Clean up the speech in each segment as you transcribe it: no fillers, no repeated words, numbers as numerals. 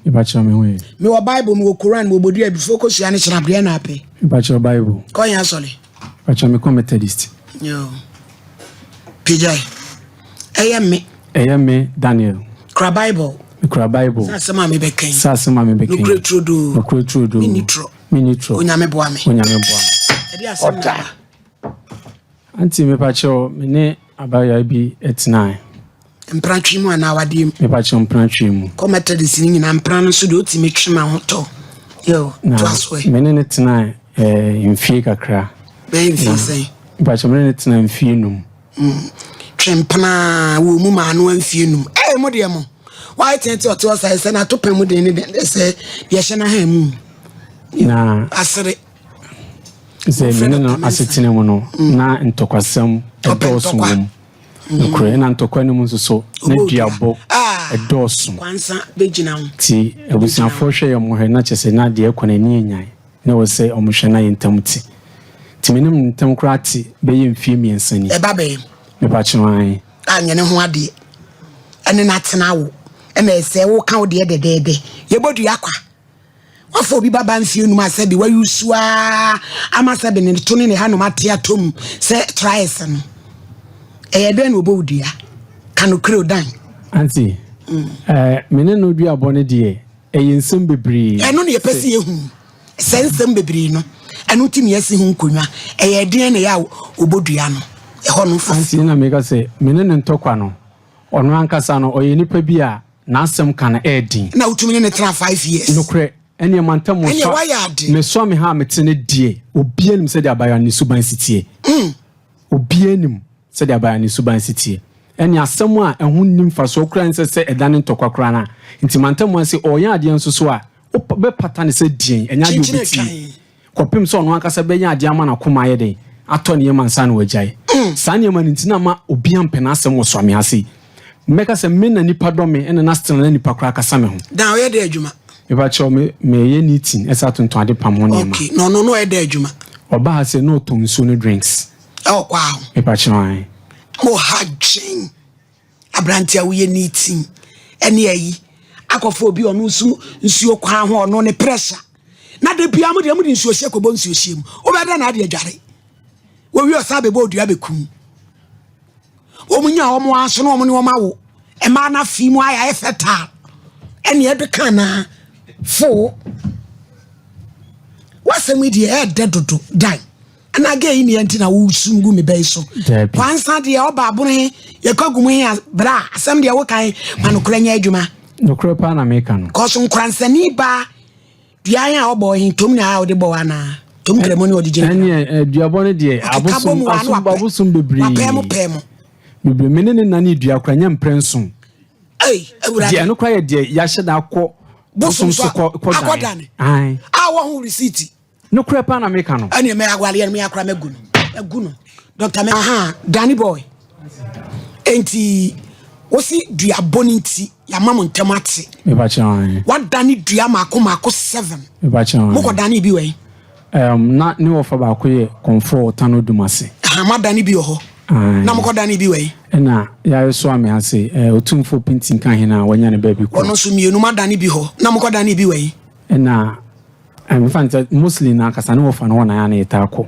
Ibacho me we. Me wa Bible me wo Quran me bodua before ko sia ne chena bre na ape. Ibacho Bible. Ko yan sole. Ibacho me come Methodist. Yo. PJ. Me Daniel. Kra Bible. Me kra Bible. Sasema me beken. No great trudo. No great trudo. Minitro. Onyame boa me. Edi asem na. Anti me pacho me ne abaya bi 89. Mprantwi mu ana wadiem. Me pacho mprantwi mu. Commented this ni na mpran so de otimi twema ho to. Yo, twaswe. Me ne tena mfie kakra. Be mfie sei. Me pacho me ne tena mfie num. Twempana wo mu ma no mfie num. Mo de mo. Why tente oto sai se na to pemu de ni de se ye hye na ha mu. Na asere. Ze me no asetene mu no na ntokwasam edosu mu. Nkure na ntokwa ni mu so na Duabo edosu. Kwansa begina ho. Ti ebusiafo hwe ye mo he na chese na de ekona ni enyan. Na wo se omuhwe na yentamti. Ti menim ntam krati be ye mfie miensani. E ba be. Me pa chinwan. Anye ne ho ade. Ene na tena wo. Ena ese wo ka wo de dedede. Ye bodu yakwa. Wafo bi baba mfie num asabi wa yusua amasabi ne to ne ha no mate atom se tries no. Den obo dia. Kanu kre odan. Auntie. Mene no Duabo ne de ensem bebre. Eno ne yepese yehu. Sensem bebre no. Eno timi yesi hu nkonwa. Den ne ya obodua no. Ho no fa. Auntie na mega se mene ne ntokwa no. Ono ankasa no oye nipa bi a na asem kana edin. Na utumi ne tra 5 years. No kre ene mantam mo so. Me so me ha metene die. Obi anim se de abaya ni suban sitie. Obi anim se de abaya ni suban sitie. Ene asem a ehun nim fa so kra nse se edane ntokwa kra na. Nti mantam mo se oya ade nso so a be patane se dien enya de obiti. Kopim so ono ankasa be nya ade ama na koma ye den. Ato ne mansa na wajai. Sa ne man ntina ma obi ampena asem wo so ame ase. Meka se me na nipa do me ene na stel na nipa kra kasa me ho. Dan we de adwuma. Me ba cho me ye nitin esa tonton ade pam ho ne ma. Okay. No e de adwuma. Oba ha se no ton so no drinks. Wow. Me ba cho ai. Mo hajin. Abrantia we ye nitin. Ene ayi. Akofo obi onu nsuo kwa ho ono ne pressure. Na de bia mo de nsuo hye kobo nsuo hye mu. Obeda na ade adware. Wo wi osabe bo odua bekum. Omunya omo aso no omo ne omo awo. E ma na fi mu aya efeta. Ene e de kana fo. Wasemi de e dedodo dan. Ana ga yi ne nti na wo sungu me bai so. Kwansa de oba abone ye kwagumu he bra asem de wo kan manokora nya adwuma. Nokora pa na meka no. Ko so nkwansani ba duan a obo hin tom na a de bo wana. Tom kremo ne odi gina. Ene Duabo ne de abosum bebre. Pemo. Bebre menene na ne dua kwa nya mprensun. Ewura. De no kwa ye de ya hye da akọ bosum so ko dan. Ai. Awo hu receipt. No crepa na meka no. Ane me agwale me akra meguno. Dr. Me Danny boy. Enti osi Duabo nti ya mamo ntemate. Me ba chan. What Danny Dua mako 7. Me ba chan. Mo ko Danny bi we. Na ne wo fa ba ko ye comfort tano dumase. Ma Danny bi ho. Na mo ko Danny bi we. Na ya so ame ase otumfo pintin kan he na wanya ne ba bi ko. Ono so mienu ma Danny bi ho. Na mo ko Danny bi we. Na I'm fancy mostly na kasa no fa no na ya na etako.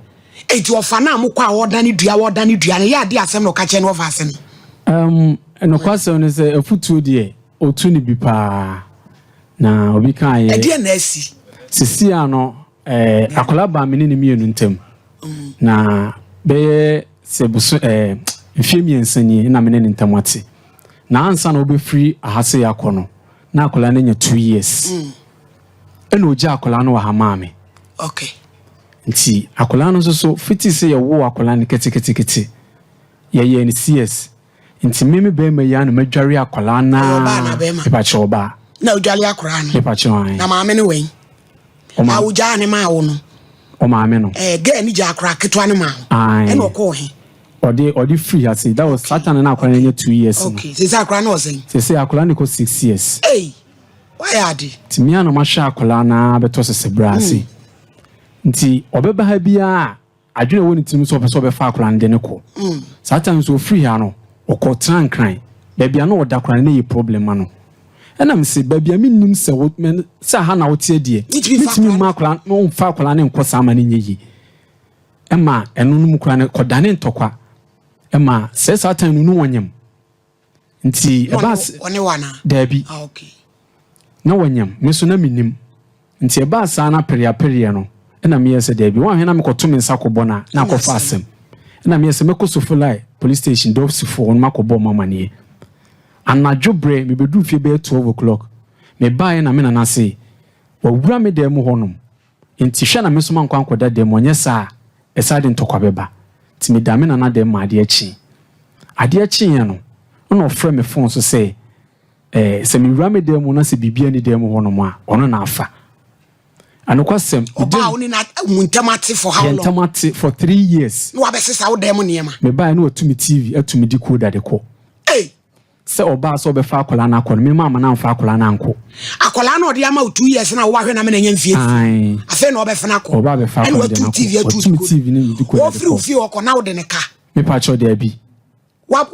Eti ofa na mo kwa Danny Dua ne ya de asem no ka che no ofa asem. No kwase no se afutuo de otu ni bi pa na obi kan ye. E de na asi. Sisi ano akola ba me ni mienu ntem. Na be se buso mfie ensani na me ne ntem ate. Na ansa na obi free ahase yakono. Na akola na nya 2 years. Eno oja akola no wa ha maame. Okay. Nti akola no so fiti se ye wo akola ne kete. Ye ni CS. Nti meme be ma ya na madware akola na. Pepa choba. Na odwale akola no. Pepa choan. Na maame ne wen. Ma uja ne ma wo no. O maame no. Ga ni ja akola ketwa ne ma. Eno ko he. Odi free ase. That was Satan na akola ne 2 years. Okay. Se akola no sen. Se akola ne ko 6 years. Hey. Why adi? Ti mi ana ma hwa akola na beto se brase. Nti obeba ha bia adwene woni tim so opeso be fa akola ne ne ko. Satan so free ha no. Oko trankran. Baby ano oda akola ne ye problem ano. And I'm say baby I mean nim se wo men say ha na wo tie de mitimi ma akora no fa akora ne nkosa ama ne nyi ema eno num kora ne kodane ntokwa ema se satan nunu wonyam nti ebas one wana dabi okay na wonyam me so na minim nti ebas ana peria no na me yese dabi wan hena me koto me nsakobo na akofa asem na me yese me kosofulai police station do sifo on makobo mama ne anadwobre me bedu fie be 12 o'clock me bae na me na say wawura me dem honom nti hwe na me so man kwankoda dem onye sa esade ntokwa beba ti me da me na dem ma ade achi ye no no ofre me phone so say se me wura me dem na se bibia ni dem honom a ono na afa anokwasem oba oni na muntamate for how long muntamate for 3 years no abesesa wo dem niema me bae na otumi tv atumi decoder de ko se oba so be fa akola na akon me mama na fa akola na anko akola na odi ama 2 years na wo ahwe na me na nya mfie afa na obe fa na akọ oba be fa akola na tv atumi tv ni di ko wo free fie oko na wo de ne ka me pa cho de abi wa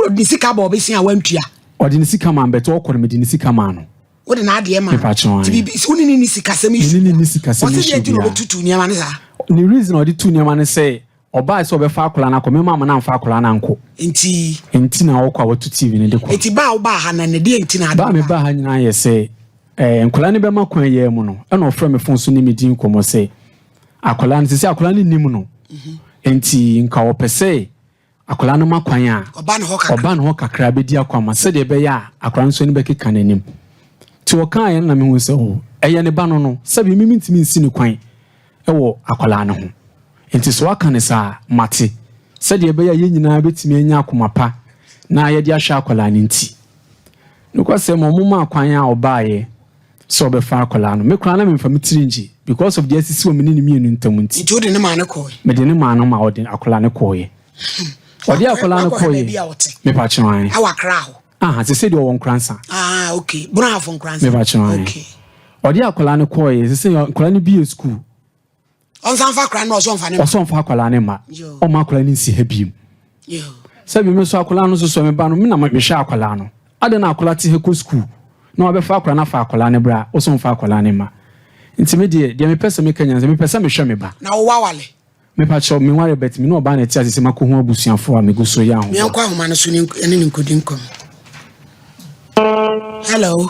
di sika ba obe sin a wantua odi ni sika man beto okọ me di ni sika man no wo de na ade ma me pa cho ti bi uni ni sika sem issue ni sika sem issue wo se de tutu ni ama ne sa ni reason odi tu ni ama ne say oba so be fa akola na akọ me mama na fa akola na anko enti na wo kwa watu tv ni de ko enti ba wo ba ha na ne de enti na ba me ba ha nyina ye say nkola ne be ma kwan ye mu no e no ofre me phone so ni me di Nkomo say akola ne say akola ne nim no enti nka wo pese akola no ma kwan a oba no ho kakra be di akwama se de be ya akola nso ni be keka nanim ti wo kan ye na me hu say eye ne ba no sabi mi ntimi nsi ne kwan e wo akola no ho enti so aka ne sa mate se de be ya ye nyina betimi anya akomapa na ye de ahwa akola ne nti nukwase momuma akwan a obaye so be fa akola no me kura na me fa mitrinji because of the asisi wo menini mienu ntam nti nti odi ne ma ne ko me de ne ma no ma odi akola ne ko ye odi akola ne ko ye me pa chwan awa kra ho se de won kransa okay buna afon kransa me pa chwan okay odi akola ne ko ye se akola ne bi school on san fa kra no so mfa ne o so mfa akola ne ma o ma akola ne si ha biem yo sabi me so akola no so me ba no me na me hwe akola no ade na akola ti he ko school na obe fa akola na fa akola ne bra o so mfa akola ne ma nti me de me pese me kanya me pese me hwe me ba na wo wawale me pa cho me ware bet me no ba na ti asese makohu abusuafo a me go so ya ho me akwa homa no so ni nkodi nkom hello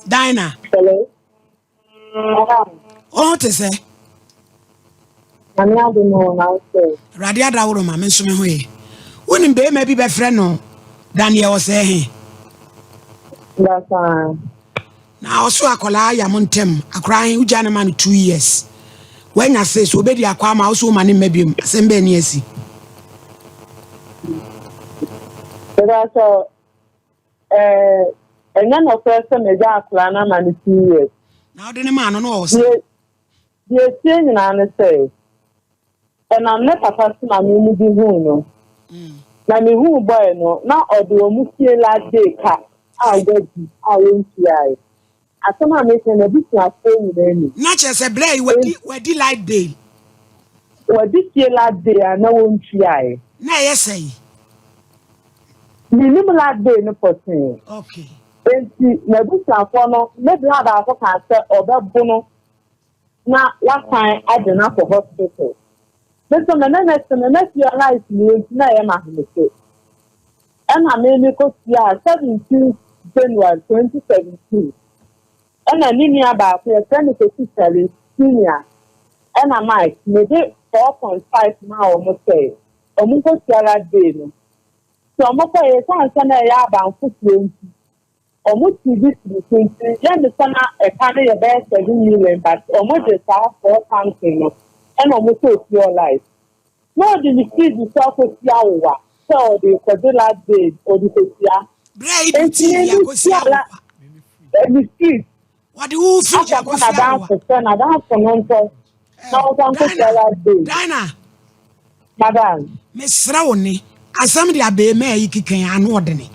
Dina hello te say Mami adu no na say radia da woro ma me so me ho ye woni be ma bi be frɛ no Daniel was he that's na oso akola ya montem akora hin uja ne man 2 years when ya say so obedi akwa ma oso ma ne mabiem asembe ne asi that's and then of course me ja akora na man 2 years na ode ne man no o say ye change na ne say and I'm not a person na me mu bi hu no na me hu boy no na ode o mu tie la day ka awedi awenti ai asama me say na bi na phone ni na che say blay wedi light bail wedi tie la day na wonti ai na yesay minimum light bail no person okay enti na bi sa for no me bla da ko ka say obebu no na last time I did not for hospital. This one and next realize me na e ma himse. And I made me go see 17 January 2017. And I need about a friend to sister senior. And I might maybe 4.5 now almost say. Almost that day. So I'm okay, I can't say about 4 almost this between the son a carry a best 7 million, but almost the half 4 times and almost your life. No, the see the self of Yawa, so the Kodula Day or the Kosia. What do you feel? I don't for Dina, Madam, Miss Raoni, as somebody a be me, you can ordinary.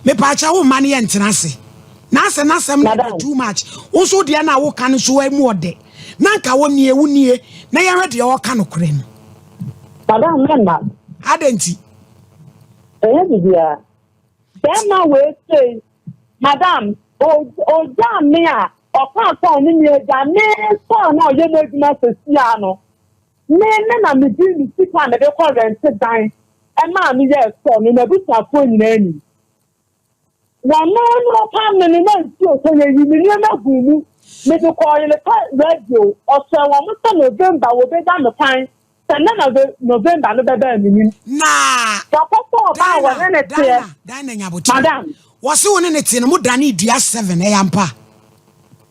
Me pacha wo mane ye ntenase na asem na too much wo de na wo kan so emu ode na nka wo nie wunie na ye hwede wo kan kore no madam member adenti Then now we say, Madam, oh, damn me, or can't tell me, damn, so now you make me a piano. Men are me doing the on the record and sit down. And mammy, yes, son, in a bit of phone name. One more time, and then so you never go. Make a call in the radio, or so almost November will be done the time. And then of November, no better meaning. Nah, Madam, was soon in it in Mudani, dear 7 a.m.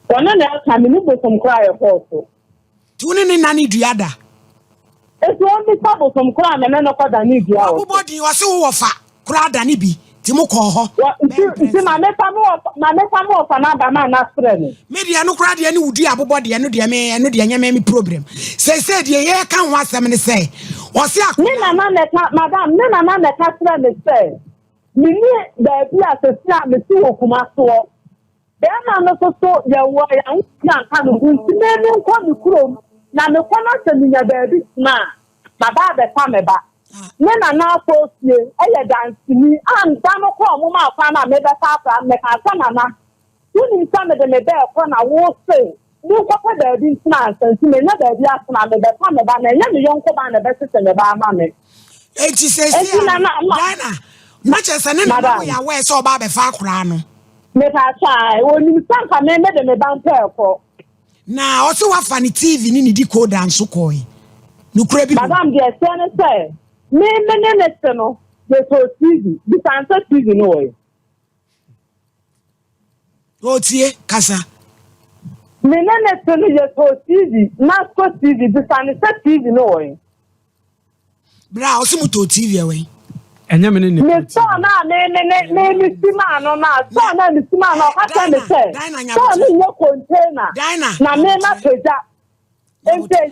One else time, you move some cry also. Tuning in Nanny Diada. It's only trouble from crime and then of other need you. Everybody was so offer, crowd and ibi, Timoko. My metamour for another man, not friendly. Maybe I no crowd any would dear body and no dear me and no dear problem. Said, yeah, can't want somebody say. Was that Madame, Nana man that has friendly say. Me near the glass of snap the two of Kumaso. Then I'm also so your way and can't come to come to Chrome. Now the corner to me a baby man. My father come back. Men are now post you, dance to me, and Damo call Mama Fana, made a papa, make a samana. You need some of them a bear upon a war say. You cover the these man, and you may not be asked now, the come about a young command, the best in the bar money. And she says, Dana, much as an enemy, I wear so bad a far crown. Make a try, when you stand for me, made them a down for. Now, also a funny TV in the decoder and so coy. No crabby, Madame, dear son, say. Me, no, they so easy. This answer easy, no. Oh, dear, Casa. Me, no, so easy. Not so easy. This answer easy, no. Bra, also to TV away. And you mean, me, so now, me, Simano, now, so now, Simano, I can say. So, me, no container. Dinah. Now, me, not to that. And say,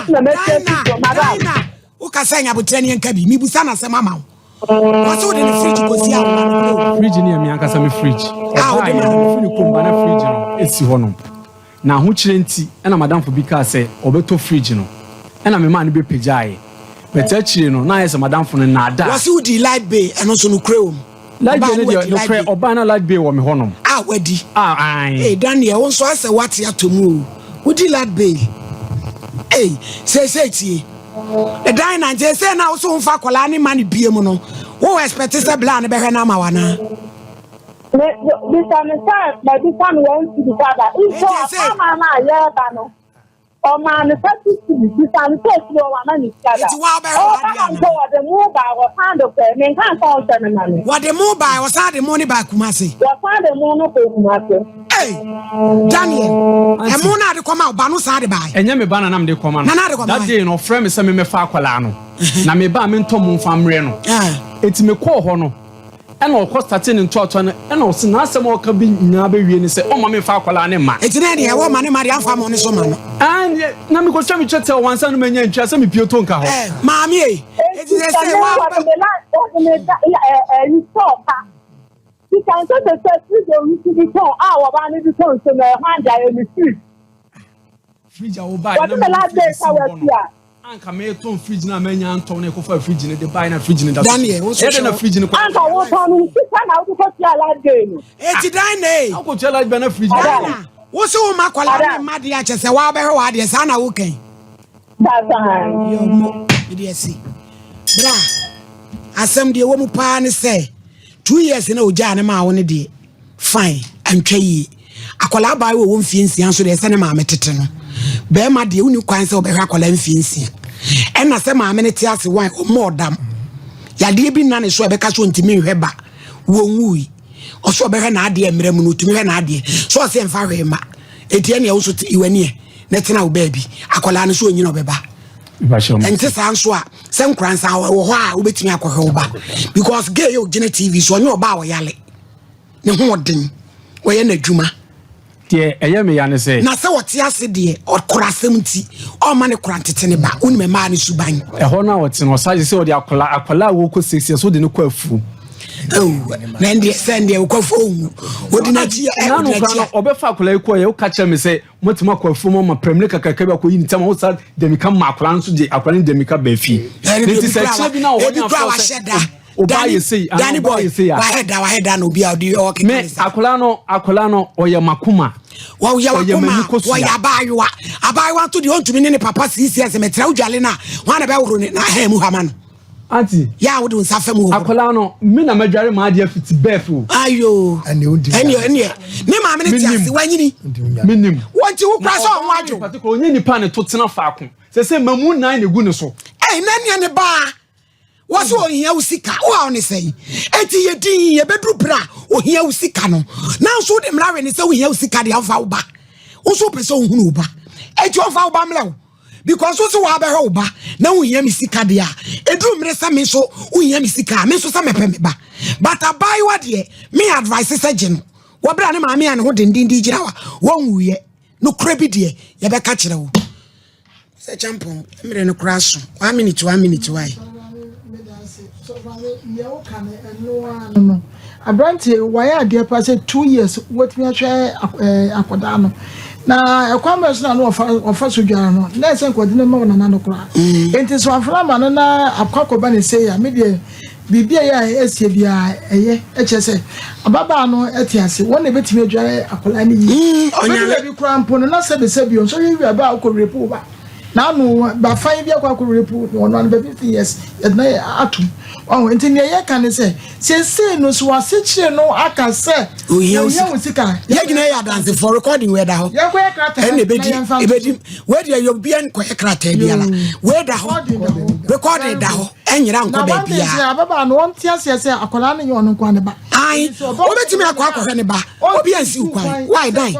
you Madame. Ukasanya butani enkabi mibusa na sema mama wase ode ne fridge ko si awu fridge ni emi ankasa me fridge ode ma fridge ko mba na fridge no esi ho no na ho kire nti na madam fo bi ka say obeto fridge no na me ma ne be pejaaye beta kire no na yesa madam fo no na ada wase udi light bay eno so no krewom light bay ne de no kre oba na light bay wo me ho no wadi ai Daniel won so ase what ya to mu udi light bay say tie the Dinah just say now so fa kwala ni mani biem no wo expect say bla na be hwe na ma wana this time but this time want to be father if so mama ya ba no o man say this time say you want na father oh the mobile was hand of me kan call them na me what the mobile was had the money back Kumasi was had the money ko Kumasi Daniel e mo na de koma ba no sa de ba enye me ba na nam de koma no that day no frame say me fa akwala no na me ba me ntom mfamre no eti me call ho no e na okọ starting ntoto no e na osi na asem oka bi nya ba wie ni say o ma me fa akwala ne ma eti na de e wo ma ne ma de amfa mo ne so ma no na me ko twa me chete wansa no menya ntwa say me pie to nka ho maami eti say wa you stop you can say the first you to be told our ban is told so na hand ya you free fridge o buy na me last day ka we tia anka me to fridge na menya anto na ko fa fridge ne de buy na fridge ne da Daniel wo so na fridge ne ko anka wo to no sika na wo ko tia last day no eti Daniel ko tia last day na fridge wo so wo makwala na ma de a chese wa be hwe wa de sa na wo kan that's fine yo mo de esi bra asem de wo mu pa ne say 2 years na oja na ma woni de fine antwa yi akola bai wo mfiensia so de se ne ma metete no be ma de uni kwan se obehwa akola mfiensia e na se ma me ne ti ase wan o modam ya de bi na ne so be ka so ntimi hweba wo nwui o so obehwa na ade emrem no tumi hwe na ade so se mfa hwe ma etie ne wo so iwani ne tena wo ba bi akola ne so onyina obeba enti sanso a se nkransa wo ho a obetimi akohwe oba because gay yo gene TV so onye oba wo yale ne ho den wo ye na dwuma tie eye me ya ne se na se wote ase de okorasem nti o ma ne korantete ne ba oni me ma ne suban e ho na wote no saje se wo de akola wo ko 6 years wo de ne ko afu na ndi sende wo ko fo wo de na ji na no kwa obefa akola ko ye wo ka che me se motima ko afu mo ma premier kakaka ba ko yi ni tama wo sa de mi kan ma akola nso de akola ni de mi ka ba fi nti se che bi na wo nya fo se Danny boy waheda no bia odi o keke me akola no oye makuma wa ya abayiwa to the ontumi ne papa CCS metra udwale na wa na be woro ne na ha mu hama no anti ya wo de nsa fam ho akola no me na madware ma ade afiti befu ayo ene ne ma me ne tiase wanyini minim wonti wo kra so ho adwo patiko onye nipa ne to tena faako se mamu nan ne gu ne so nani ne ba waso ohia usika wo ne sei eti yedin ye bedru bra ohia usika no na so de mrawe ne se ohia usika de afa wo ba wo so pese ohunu wo ba eti ofa wo ba mlawo because so wa ba ho ba na ohia misika de a edru mre sa me so ohia misika me so sa mepe me ba but abai wa de me advice se gye no wo bra ne ma me an ho dindin di gira wa won wuye no kra bi de ye be ka kire wo se champon mre no kra so 1 minute why no Abranti why dear pass 2 years what me try akoda no na ekwambe so na no ofa so dwara no na se nkwade no ma na no kra enti so afra ma no na akwakoba ne say ya me de bibia ya esie bia eye echese ababa no etiase wona betimi adware akola ne yi onya bi kra mpo no na se be se bi so yi ba akorepo ba na no ba fan bia akorepo no no be 50 years na atum oh enti ne ye kan se no so asechire no aka se oye usika ye gina ya dance for recording we da ho ye ko ekrata ebedi we dia yo bia ko ekrata bia la we da ho recording da ho enyira nko ba bia na ababa no onti ase akola ne yo no kwa ne ba ai obetimi akwa ne ba obi ansi ukwan why die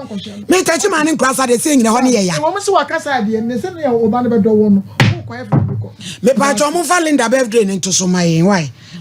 me tachi man nkwa sa de se nyina ho ne ye ya wo mse wakasa de ne se ne oba ne be do wo no me pa cho mo fa Linda birthday ne nto so mai why